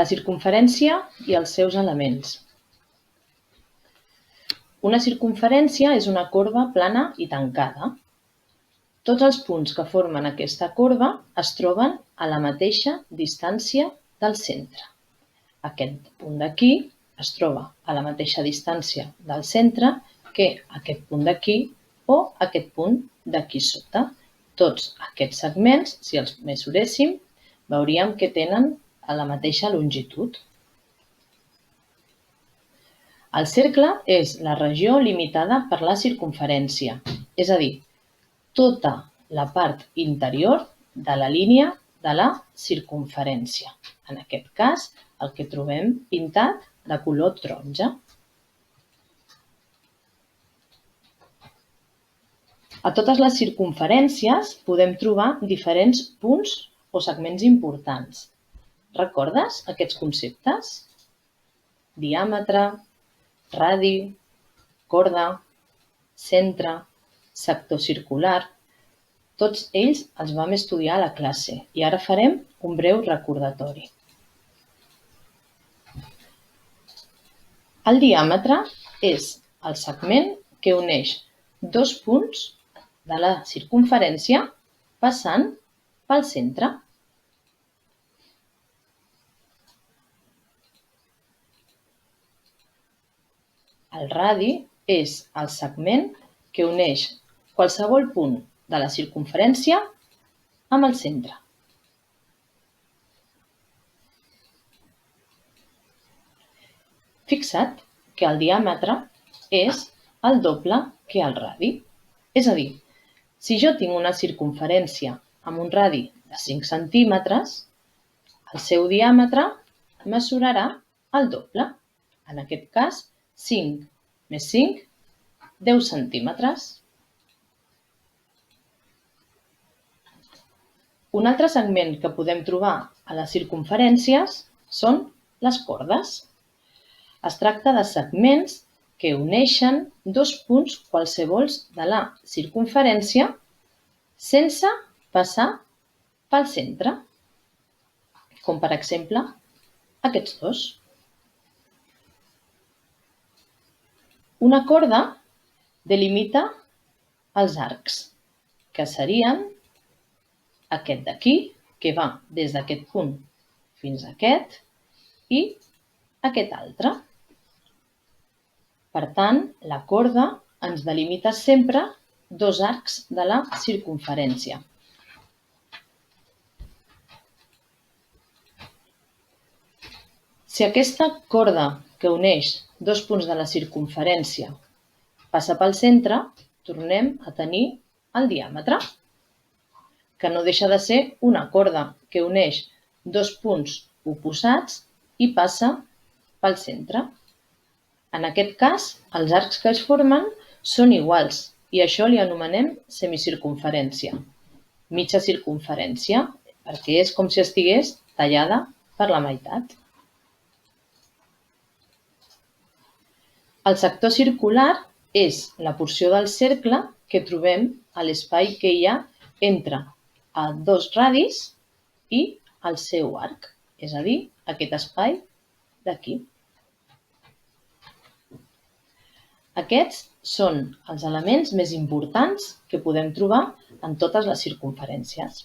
La circumferència i els seus elements. Una circumferència és una corba plana i tancada. Tots els punts que formen aquesta corba es troben a la mateixa distància del centre. Aquest punt d'aquí es troba a la mateixa distància del centre que aquest punt d'aquí o aquest punt d'aquí sota. Tots aquests segments, si els mesuréssim, veuríem que tenen la mateixa longitud. El cercle és la regió limitada per la circumferència, és a dir, tota la part interior de la línia de la circumferència. En aquest cas, el que trobem pintat de color taronja. A totes les circumferències podem trobar diferents punts o segments importants. Recordes aquests conceptes? Diàmetre, radi, corda, centre, sector circular. Tots ells els vam estudiar a la classe i ara farem un breu recordatori. El diàmetre és el segment que uneix dos punts de la circumferència passant pel centre. El radi és el segment que uneix qualsevol punt de la circumferència amb el centre. Fixa't que el diàmetre és el doble que el radi. És a dir, si jo tinc una circumferència amb un radi de 5 centímetres, el seu diàmetre mesurarà el doble. En aquest cas, 5 més 5, 10 centímetres. Un altre segment que podem trobar a les circumferències són les cordes. Es tracta de segments que uneixen dos punts qualsevols de la circunferència sense passar pel centre, com per exemple aquests dos. Una corda delimita els arcs, que serien aquest d'aquí, que va des d'aquest punt fins a aquest, i aquest altre. Per tant, la corda ens delimita sempre dos arcs de la circumferència. Si aquesta corda que uneix dos punts de la circumferència passa pel centre, tornem a tenir el diàmetre, que no deixa de ser una corda que uneix dos punts oposats i passa pel centre. En aquest cas, els arcs que es formen són iguals i això li anomenem semicircumferència. Mitja circumferència, perquè és com si estigués tallada per la meitat. El sector circular és la porció del cercle que trobem a l'espai que hi ha entre dos radis i el seu arc, és a dir, aquest espai d'aquí. Aquests són els elements més importants que podem trobar en totes les circumferències.